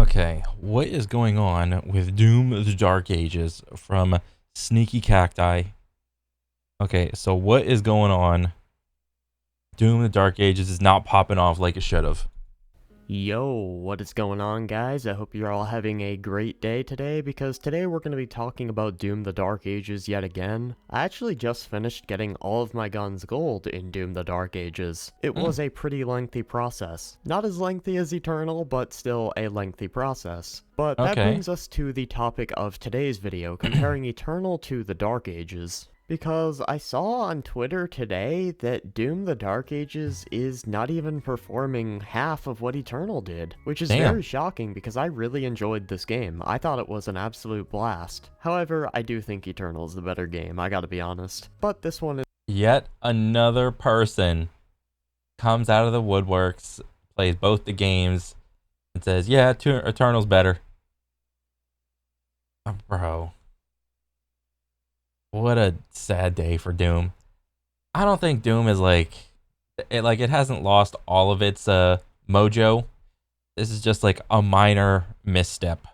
Okay, what is going on with Doom the Dark Ages from Sneaky Cacti? Okay, so what is going on? Doom the Dark Ages is not popping off like it should have. Yo, what is going on, guys? I hope you're all having a great day today, because today we're going to be talking about Doom the Dark Ages yet again. I actually just finished getting all of my guns gold in Doom the Dark Ages. It Hmm, was a pretty lengthy process. Not as lengthy as Eternal, but still a lengthy process. But that okay. brings us to the topic of today's video, comparing Eternal to the Dark Ages. Because I saw on Twitter today that Doom the Dark Ages is not even performing half of what Eternal did, which is Damn. very shocking because I really enjoyed this game. I thought it was an absolute blast. However, I do think Eternal's the better game, I gotta be honest. But this one is Yet another person comes out of the woodworks, plays both the games, and says, yeah, Eternal's better. Bro, what a sad day for Doom. I don't think Doom is it hasn't lost all of its mojo. This is just like a minor misstep.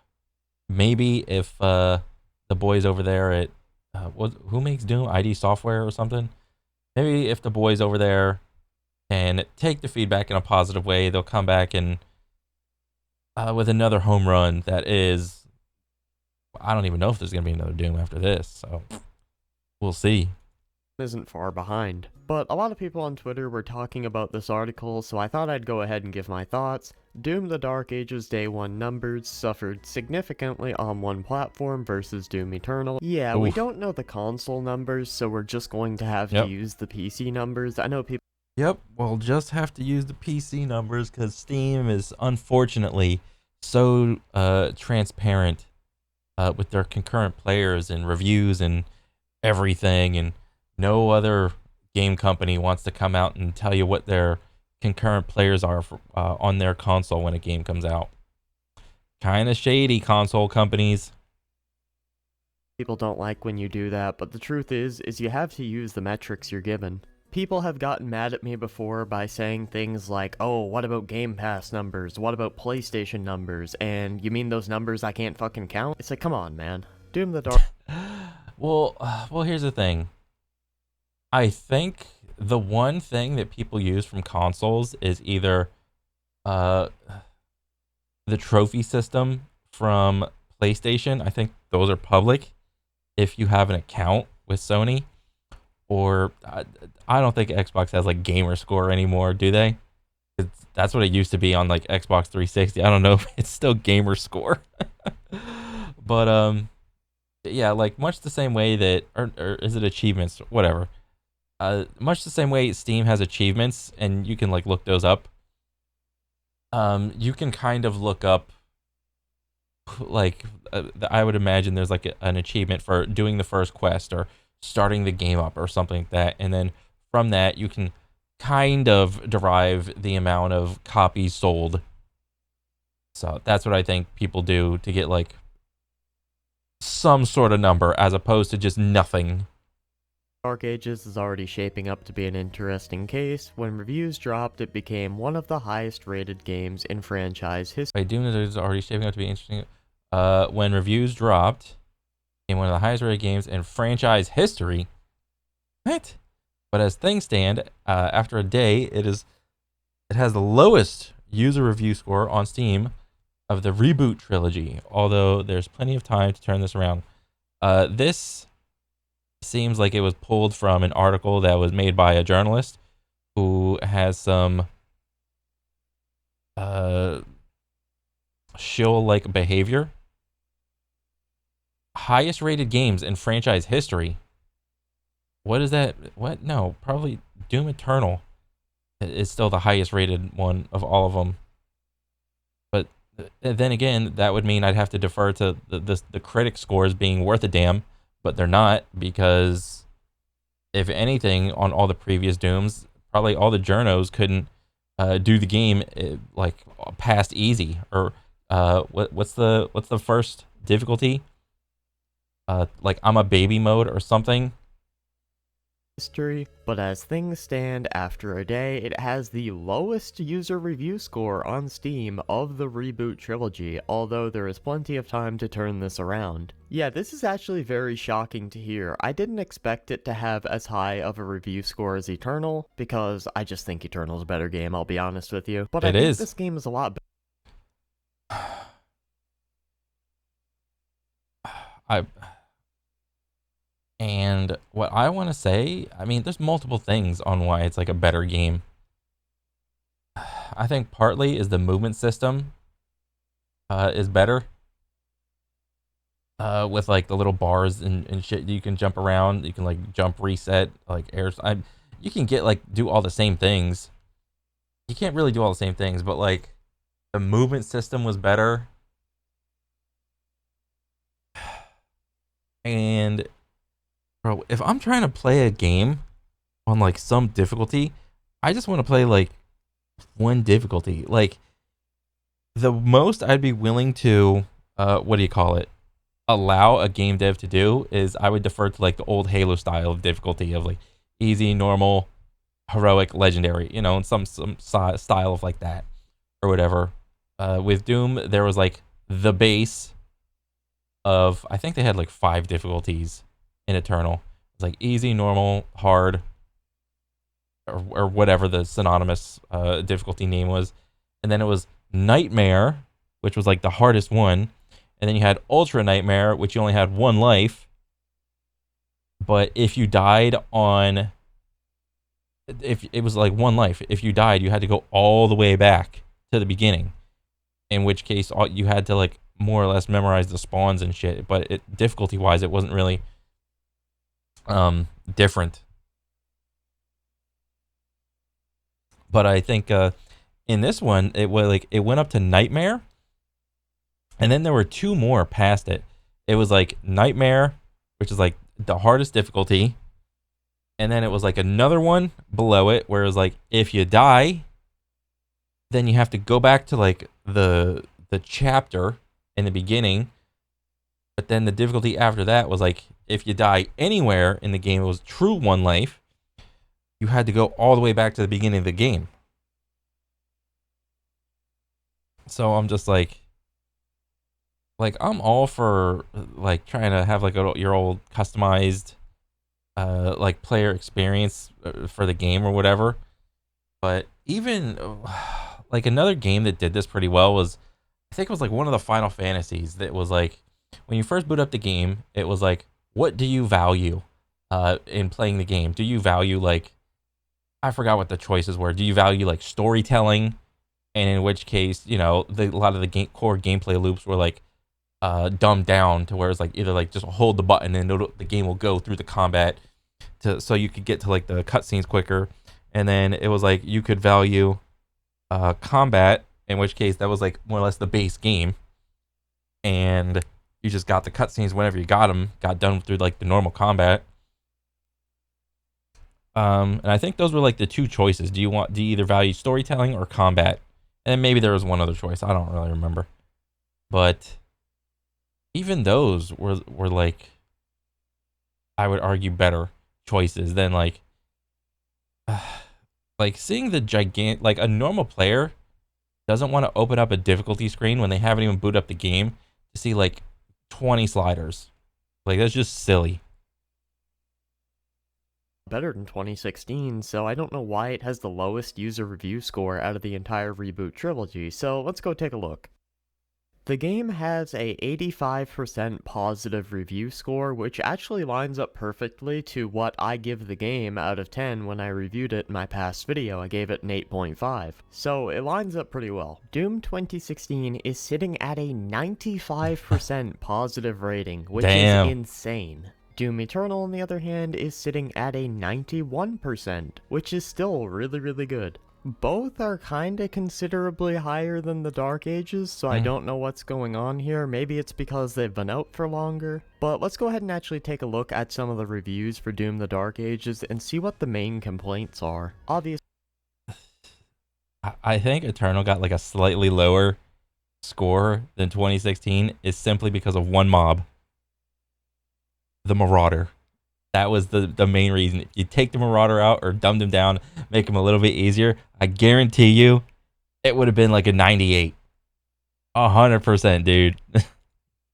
Maybe if the boys over there at who makes Doom ID Software or something, maybe if the boys over there can take the feedback in a positive way, they'll come back and with another home run that is, I don't even know if there's gonna be another Doom after this, so we'll see. isn't far behind. But a lot of people on Twitter were talking about this article, so I thought I'd go ahead and give my thoughts. Doom the Dark Ages Day 1 numbers suffered significantly on one platform versus Doom Eternal. Yeah, we Oof. don't know the console numbers, so we're just going to have to Yep. use the PC numbers. I know people Yep. We'll just have to use the PC numbers because Steam is unfortunately so transparent with their concurrent players and reviews and everything, and no other game company wants to come out and tell you what their concurrent players are on their console when a game comes out. Kind of shady, console companies. don't like when you do that, but the truth is you have to use the metrics you're given. People have gotten mad at me before by saying things like, oh, what about Game Pass numbers? What about PlayStation numbers? And you mean those numbers I can't fucking count? It's like, come on, man. Doom the Dark Well, here's the thing. I think the one thing that people use from consoles is either uh, the trophy system from PlayStation. I think those are public if you have an account with Sony. Or I don't think Xbox has like gamer score anymore, do they? That's what it used to be on like Xbox 360. I don't know if it's still gamer score. But yeah, like much the same way that or is it achievements, whatever. Much the same way Steam has achievements and you can like look those up. You can kind of look up like I would imagine there's like an achievement for doing the first quest or starting the game up or something like that, and then from that you can kind of derive the amount of copies sold. So that's what I think people do to get like some sort of number as opposed to just nothing. Ages is already shaping up to be an interesting case. When reviews dropped, it became one of the highest rated games in franchise history. By Doom is already shaping up to be interesting. When reviews dropped, in one of the highest rated games in franchise history. What? But as things stand, after a day, it has the lowest user review score on Steam of the reboot trilogy. Although there's plenty of time to turn this around. This seems like it was pulled from an article that was made by a journalist who has some shill-like behavior. Highest rated games in franchise history. What is that? What? No, probably Doom Eternal is still the highest rated one of all of them. But then again, that would mean I'd have to defer to the critic scores being worth a damn, but they're not, because if anything, on all the previous Dooms, probably all the journos couldn't do the game like past easy, or what's the first difficulty? Like I'm a baby mode or something. history, but as things stand after a day, it has the lowest user review score on Steam of the reboot trilogy, although there is plenty of time to turn this around. Yeah, this is actually very shocking to hear. I didn't expect it to have as high of a review score as Eternal, because I just think Eternal's a better game, I'll be honest with you. But I It think is. this game is a lot I and what I want to say, I mean, there's multiple things on why it's like a better game. I think partly is the movement system is better. With like the little bars and shit, you can jump around. You can like jump, reset, like airs. You can get like do all the same things. You can't really do all the same things, but like the movement system was better. And bro, if I'm trying to play a game on like some difficulty, I just want to play like one difficulty. Like the most I'd be willing to what do you call it? Allow a game dev to do is I would defer to like the old Halo style of difficulty of like easy, normal, heroic, legendary, you know, and some style of like that or whatever. With Doom, there was like the base of I think they had like 5 difficulties in Eternal. It's like easy, normal, hard, or whatever the synonymous difficulty name was, and then it was Nightmare, which was like the hardest one. And then you had Ultra Nightmare, which you only had 1 life. But if you died on... If it was like 1 life. If you died, you had to go all the way back to the beginning. In which case, you had to like more or less memorize the spawns and shit. But difficulty-wise, it wasn't really different. But I think in this one, it went up to Nightmare. And then there were 2 more past it. It was like Nightmare, which is like the hardest difficulty. And then it was like another one below it where it was like, if you die, then you have to go back to like the chapter in the beginning. But then the difficulty after that was like, if you die anywhere in the game, it was true 1 life. You had to go all the way back to the beginning of the game. So I'm just like I'm all for like trying to have like your old customized like player experience for the game or whatever. But even like another game that did this pretty well was, I think it was like one of the Final Fantasies that was like, when you first boot up the game, it was like, what do you value in playing the game? Do you value like, I forgot what the choices were. Do you value like storytelling? And in which case, you know, a lot of the core gameplay loops were like dumbed down to where it's like either like just hold the button and the game will go through the combat so you could get to like the cutscenes quicker. And then it was like you could value combat, in which case that was like more or less the base game, and you just got the cutscenes whenever you got done through like the normal combat. And I think those were like the 2 choices. Do you either value storytelling or combat? And maybe there was one other choice. I don't really remember. But even those were like, I would argue, better choices than like seeing the like a normal player doesn't want to open up a difficulty screen when they haven't even booted up the game to see like 20 sliders. Like that's just silly. better than 2016, so I don't know why it has the lowest user review score out of the entire reboot trilogy, so let's go take a look. The game has a 85% positive review score, which actually lines up perfectly to what I give the game out of 10 when I reviewed it in my past video. I gave it an 8.5. So it lines up pretty well. Doom 2016 is sitting at a 95% positive rating, which Damn. is insane. Doom Eternal, on the other hand, is sitting at a 91%, which is still really, really good. Both are kinda considerably higher than the Dark Ages, so I don't know what's going on here. Maybe it's because they've been out for longer. But let's go ahead and actually take a look at some of the reviews for Doom the Dark Ages and see what the main complaints are. Obviously, I think Eternal got like a slightly lower score than 2016 is simply because of one mob. The Marauder. That was the main reason. If you take the Marauder out or dumb him down, make him a little bit easier, I guarantee you it would have been like a 98. 100%, dude.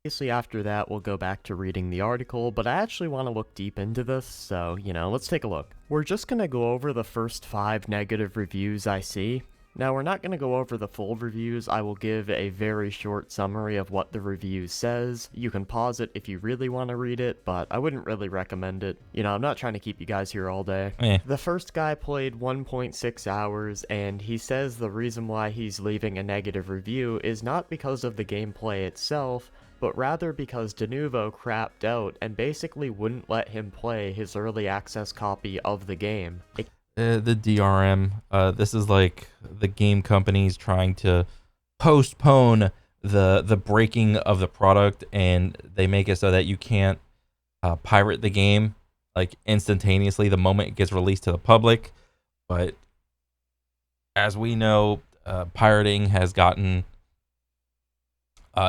Obviously, after that, we'll go back to reading the article, but I actually want to look deep into this, so, let's take a look. We're just going to go over the first 5 negative reviews I see. Now, we're not going to go over the full reviews. I will give a very short summary of what the review says. You can pause it if you really want to read it, but I wouldn't really recommend it. I'm not trying to keep you guys here all day. The first guy played 1.6 hours, and he says the reason why he's leaving a negative review is not because of the gameplay itself, but rather because Denuvo crapped out and basically wouldn't let him play his early access copy of the game. The DRM, this is like the game companies trying to postpone the breaking of the product, and they make it so that you can't pirate the game like instantaneously the moment it gets released to the public. But as we know, pirating has gotten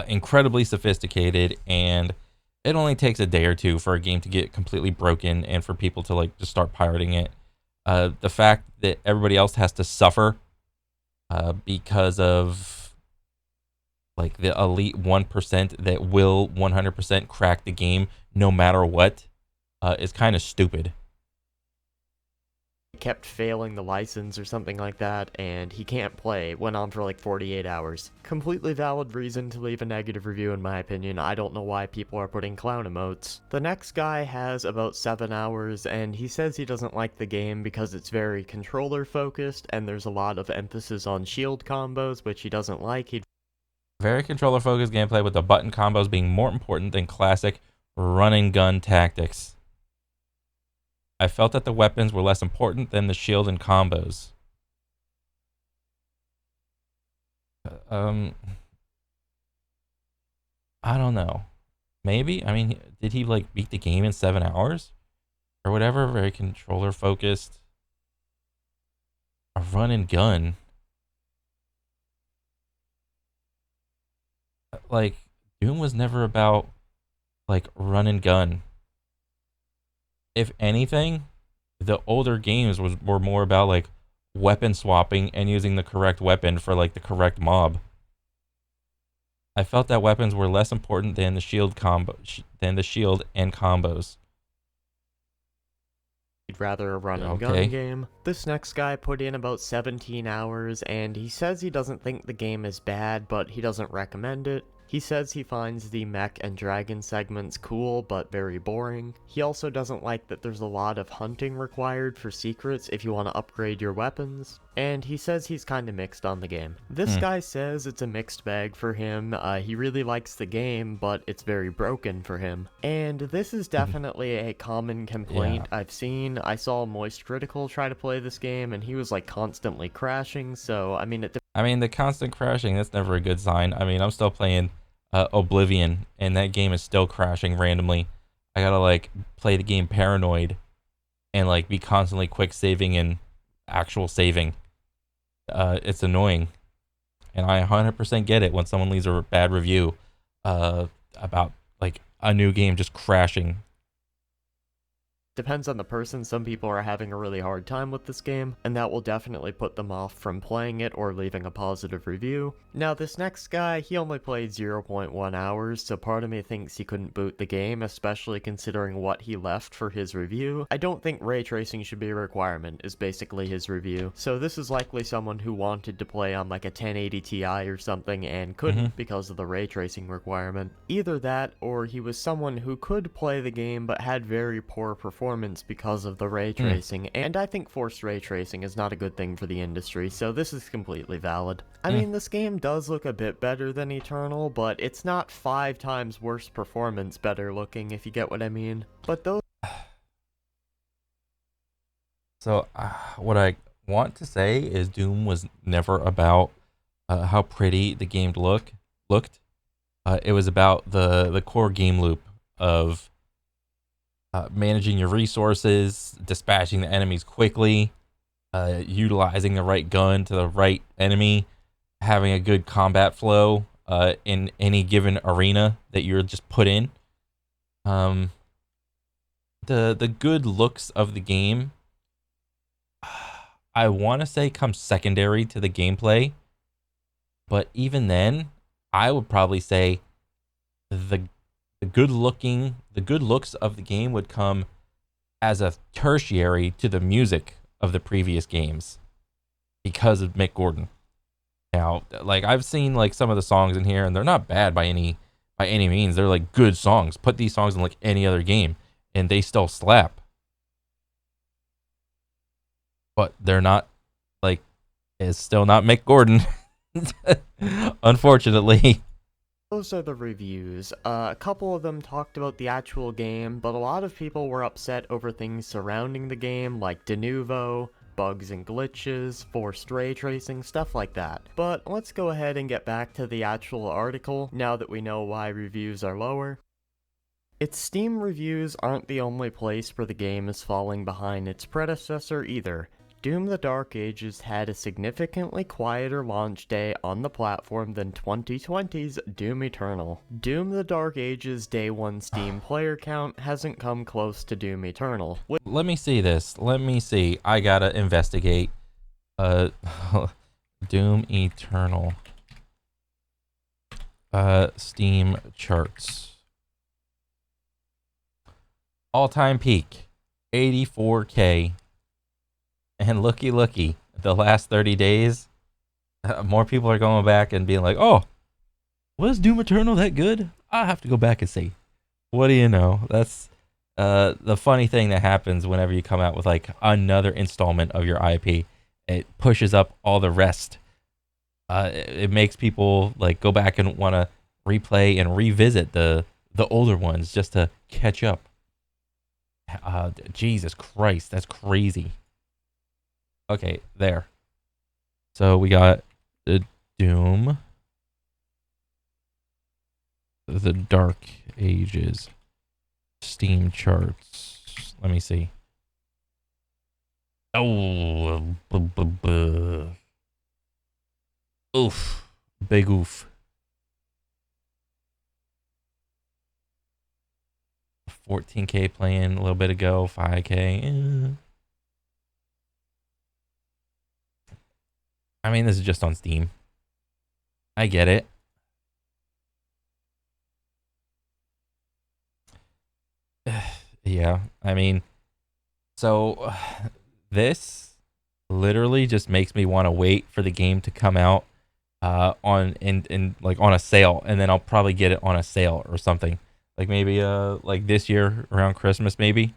incredibly sophisticated, and it only takes a day or two for a game to get completely broken and for people to like just start pirating it. The fact that everybody else has to suffer because of like the elite 1% that will 100% crack the game no matter what is kind of stupid. Kept failing the license or something like that, and he can't play. It went on for like 48 hours. Completely valid reason to leave a negative review in my opinion. I don't know why people are putting clown emotes. The next guy has about 7 hours, and he says he doesn't like the game because it's very controller focused, and there's a lot of emphasis on shield combos, which he doesn't like. Very controller focused gameplay with the button combos being more important than classic run and gun tactics. I felt that the weapons were less important than the shield and combos. I don't know. Maybe? I mean, did he like beat the game in 7 hours? Or whatever? Very controller focused. A run and gun. Like, Doom was never about like run and gun. If anything, the older games were more about like weapon swapping and using the correct weapon for like the correct mob. I felt that weapons were less important than the shield and combos. He'd rather a run and gun game. This next guy put in about 17 hours, and he says he doesn't think the game is bad, but he doesn't recommend it. He says he finds the mech and dragon segments cool, but very boring. He also doesn't like that there's a lot of hunting required for secrets if you want to upgrade your weapons. And he says he's kinda mixed on the game. This guy says it's a mixed bag for him. He really likes the game, but it's very broken for him. And this is definitely a common complaint I've seen. I saw Moist Critical try to play this game, and he was like constantly crashing, so I mean the constant crashing, that's never a good sign. I mean, I'm still playing Oblivion, and that game is still crashing randomly. I gotta like play the game paranoid and like be constantly quick saving and actual saving. It's annoying, and I 100% get it when someone leaves a bad review about like a new game just crashing. Depends on the person. Some people are having a really hard time with this game, and that will definitely put them off from playing it or leaving a positive review. Now, this next guy, he only played 0.1 hours, so part of me thinks he couldn't boot the game, especially considering what he left for his review. I don't think ray tracing should be a requirement, is basically his review. So this is likely someone who wanted to play on like a 1080 Ti or something and couldn't because of the ray tracing requirement. Either that, or he was someone who could play the game but had very poor performance because of the ray tracing, and I think forced ray tracing is not a good thing for the industry, so this is completely valid. I mean, this game does look a bit better than Eternal, but it's not 5 times worse performance better looking, if you get what I mean. But those... So, what I want to say is Doom was never about how pretty the game looked. It was about the core game loop of managing your resources, dispatching the enemies quickly, utilizing the right gun to the right enemy, having a good combat flow in any given arena that you're just put in. the good looks of the game, I want to say comes secondary to the gameplay, but even then, I would probably say the the good looks of the game would come as a tertiary to the music of the previous games because of Mick Gordon. Now, like I've seen like some of the songs in here, and they're not bad by any means. They're like good songs. Put these songs in like any other game, and they still slap. But they're not like it's still not Mick Gordon, unfortunately. Those are the reviews. A couple of them talked about the actual game, but a lot of people were upset over things surrounding the game, like de novo, bugs and glitches, forced ray tracing, stuff like that. But let's go ahead and get back to the actual article, now that we know why reviews are lower. Its Steam reviews aren't the only place where the game is falling behind its predecessor either. Doom the Dark Ages had a significantly quieter launch day on the platform than 2020's Doom Eternal. Doom the Dark Ages Day 1 Steam player count hasn't come close to Doom Eternal. Let me see this. Let me see. I gotta investigate. Doom Eternal. Steam charts. All-time peak, 84K. And looky, the last 30 days, more people are going back and being like, oh, was Doom Eternal that good? I have to go back and see. What do you know? That's the funny thing that happens whenever you come out with like another installment of your IP. It pushes up all the rest. It makes people like go back and want to replay and revisit the older ones just to catch up. Jesus Christ, that's crazy. Okay, there. So we got the Doom, the Dark Ages, Steam charts. Let me see. Oh, oof, big oof. 14K playing a little bit ago, 5K. I mean, this is just on Steam. I get it. Yeah, I mean, so this literally just makes me want to wait for the game to come out on in like on a sale, and then I'll probably get it on a sale or something. Like maybe like this year around Christmas maybe,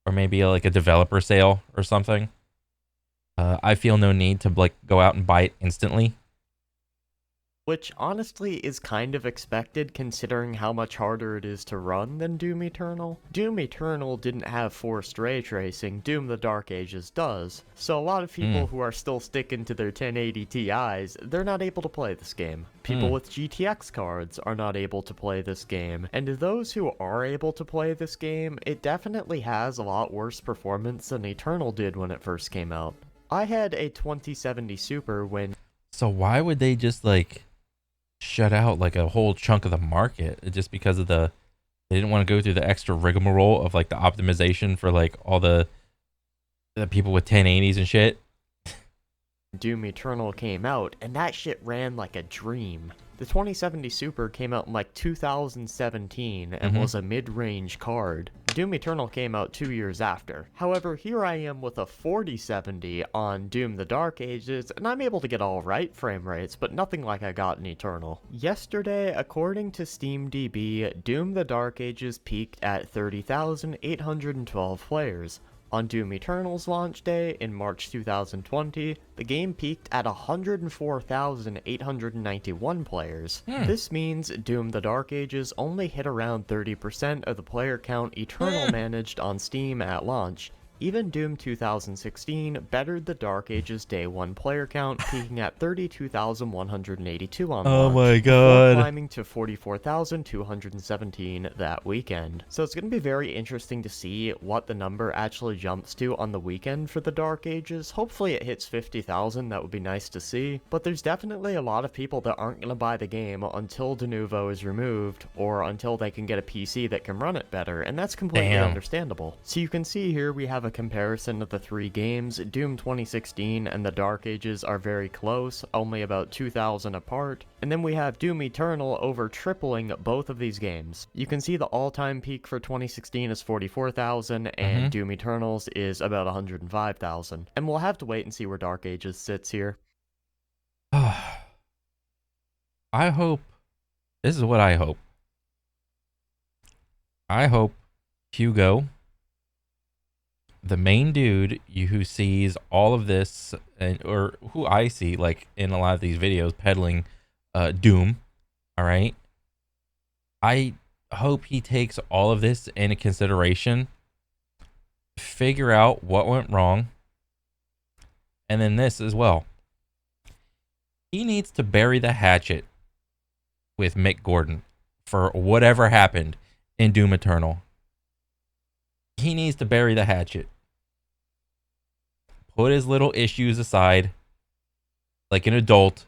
or maybe like a developer sale or something. I feel no need to like go out and buy it instantly. Which honestly is kind of expected considering how much harder it is to run than Doom Eternal. Doom Eternal didn't have forced ray tracing, Doom the Dark Ages does, so a lot of people who are still sticking to their 1080 Ti's, they're not able to play this game. People with GTX cards are not able to play this game, and those who are able to play this game, it definitely has a lot worse performance than Eternal did when it first came out. I had a 2070 Super when... So why would they just like shut out like a whole chunk of the market just because of they didn't want to go through the extra rigmarole of like the optimization for like all the people with 1080s and shit? Doom Eternal came out, and that shit ran like a dream. The 2070 Super came out in like 2017 and was a mid-range card. Doom Eternal came out 2 years after. However, here I am with a 4070 on Doom the Dark Ages, and I'm able to get alright frame rates, but nothing like I got in Eternal. Yesterday, according to SteamDB, Doom the Dark Ages peaked at 30,812 players. On Doom Eternal's launch day in March 2020, the game peaked at 104,891 players. This means Doom the Dark Ages only hit around 30% of the player count Eternal managed on Steam at launch, Even Doom 2016 bettered the Dark Ages Day 1 player count, peaking at 32,182 on Oh launch, my before god. climbing to 44,217 that weekend. So it's going to be very interesting to see what the number actually jumps to on the weekend for the Dark Ages. Hopefully it hits 50,000, that would be nice to see, but there's definitely a lot of people that aren't going to buy the game until Denuvo is removed, or until they can get a PC that can run it better, and that's completely Damn. understandable. So you can see here we have a comparison of the three games. Doom 2016 and the Dark Ages are very close, only about 2,000 apart, and then we have Doom Eternal over tripling both of these games. You can see the all-time peak for 2016 is 44,000, and Doom Eternal's is about 105,000, and we'll have to wait and see where Dark Ages sits here. I hope, this is what I hope. I hope Hugo, the main dude who sees all of this, or who I see like in a lot of these videos peddling Doom, all right? I hope he takes all of this into consideration, figure out what went wrong, and then this as well. He needs to bury the hatchet with Mick Gordon for whatever happened in Doom Eternal. He needs to bury the hatchet. Put his little issues aside like an adult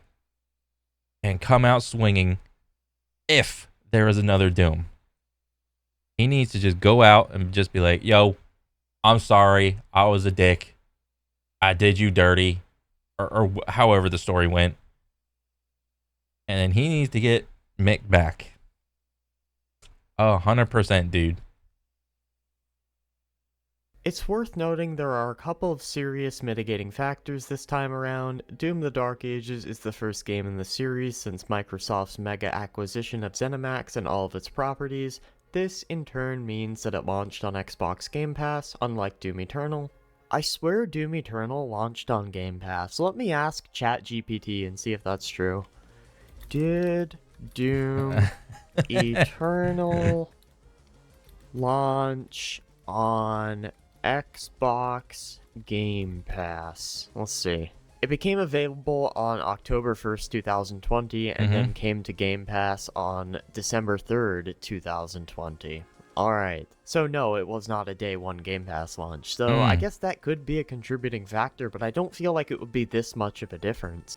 and come out swinging if there is another Doom. He needs to just go out and just be like, yo, I'm sorry. I was a dick. I did you dirty. Or however the story went. And then he needs to get Mick back. 100%, dude. It's worth noting there are a couple of serious mitigating factors this time around. Doom the Dark Ages is the first game in the series since Microsoft's mega acquisition of ZeniMax and all of its properties. This, in turn, means that it launched on Xbox Game Pass, unlike Doom Eternal. I swear Doom Eternal launched on Game Pass. Let me ask ChatGPT and see if that's true. Did Doom Eternal launch on Xbox Game Pass? Let's see. It became available on October 1st, 2020, and then came to Game Pass on December 3rd, 2020. Alright, so no, it was not a day one Game Pass launch, so I guess that could be a contributing factor, but I don't feel like it would be this much of a difference.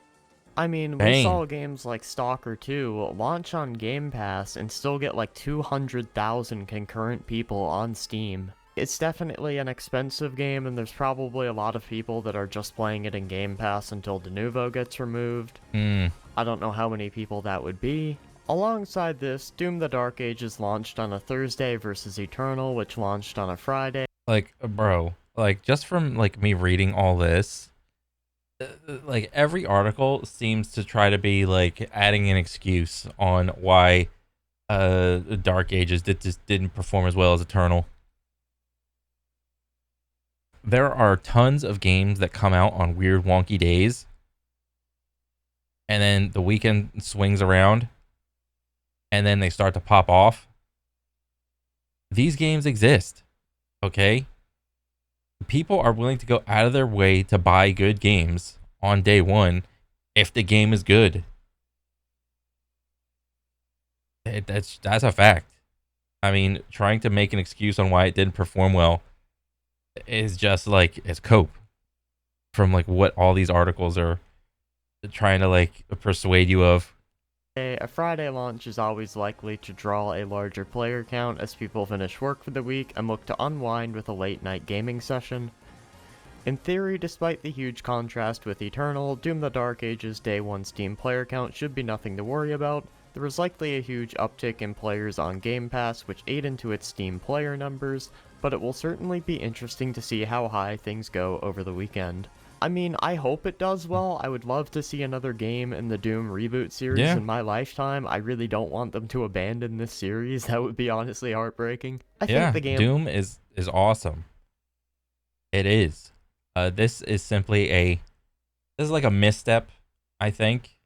I mean, we saw games like Stalker 2 launch on Game Pass and still get like 200,000 concurrent people on Steam. It's definitely an expensive game, and there's probably a lot of people that are just playing it in Game Pass until Denuvo gets removed. I don't know how many people that would be. Alongside this, Doom the Dark Ages launched on a Thursday versus Eternal, which launched on a Friday. Like, bro, like, just from like me reading all this, like every article seems to try to be like adding an excuse on why Dark Ages just didn't perform as well as Eternal. There are tons of games that come out on weird wonky days, and then the weekend swings around and then they start to pop off. These games exist, okay? People are willing to go out of their way to buy good games on day one if the game is good. That's a fact. I mean, trying to make an excuse on why it didn't perform well is just like, it's cope from like what all these articles are trying to like persuade you of. A Friday launch is always likely to draw a larger player count as people finish work for the week and look to unwind with a late night gaming session. In theory, despite the huge contrast with Eternal, Doom the Dark Ages Day 1 Steam player count should be nothing to worry about. There was likely a huge uptick in players on Game Pass, which ate into its Steam player numbers, but it will certainly be interesting to see how high things go over the weekend. I mean, I hope it does well. I would love to see another game in the Doom reboot series in my lifetime. I really don't want them to abandon this series. That would be honestly heartbreaking. I think the game... Doom is awesome. It is. This is simply this is like a misstep, I think.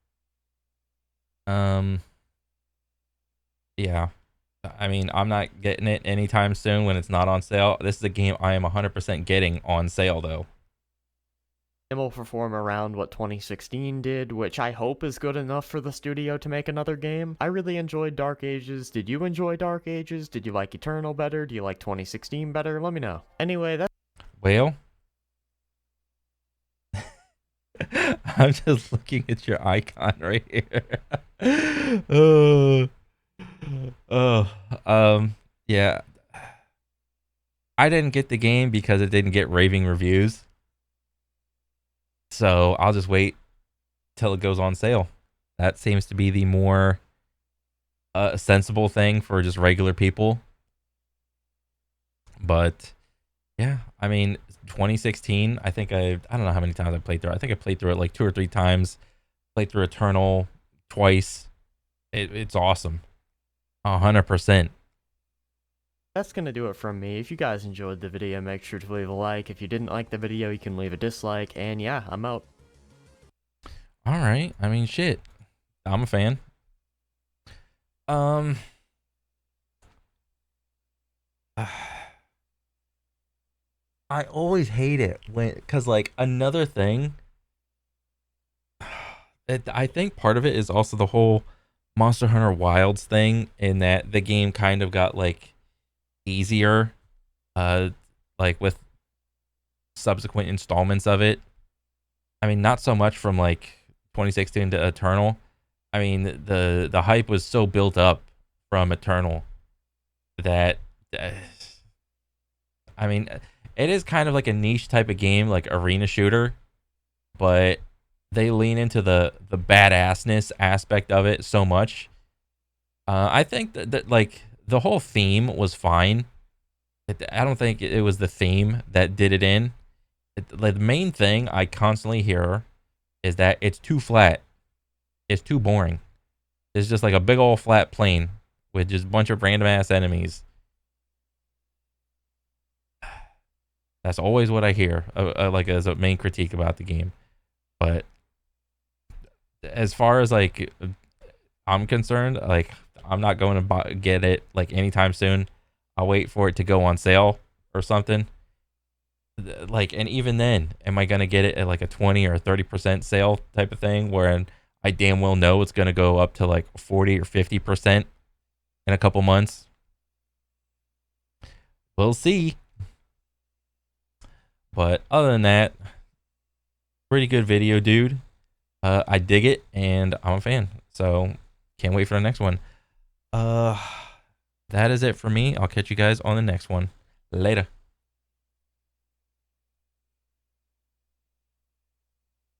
Yeah. I mean, I'm not getting it anytime soon when it's not on sale. This is a game I am 100% getting on sale though. It will perform around what 2016 did, which I hope is good enough for the studio to make another game. I really enjoyed Dark Ages. Did you enjoy Dark Ages? Did you like Eternal better? Do you like 2016 better? Let me know. Anyway, that's Well, I'm just looking at your icon right here. Oh, oh, yeah. I didn't get the game because it didn't get raving reviews. So I'll just wait till it goes on sale. That seems to be the more sensible thing for just regular people. But yeah, I mean, 2016. I don't know how many times I played through. I think I played through it like 2 or 3 times. Played through Eternal twice. It's awesome. 100%. That's gonna do it from me. If you guys enjoyed the video, make sure to leave a like. If you didn't like the video, you can leave a dislike. And yeah, I'm out. All right. I mean, shit. I'm a fan. Um. I always hate it cause like another thing. I think part of it is also the whole Monster Hunter Wilds thing, in that the game kind of got like easier, uh, like with subsequent installments of it. I mean, not so much from like 2016 to Eternal. I mean, the hype was so built up from Eternal that uh, I mean, it is kind of like a niche type of game, like arena shooter, but they lean into the badassness aspect of it so much. I think that like the whole theme was fine. I don't think it was the theme that did it in. Like, the main thing I constantly hear is that it's too flat. It's too boring. It's just like a big old flat plane with just a bunch of random ass enemies. That's always what I hear, like as a main critique about the game. But as far as like I'm concerned, like I'm not going to get it like anytime soon. I'll wait for it to go on sale or something. Like, and even then, am I gonna get it at like a 20 or 30% sale type of thing, where I damn well know it's gonna go up to like 40 or 50% in a couple months? We'll see. But other than that, pretty good video, dude. I dig it, and I'm a fan. So can't wait for the next one. Uh, that is it for me. I'll catch you guys on the next one. Later.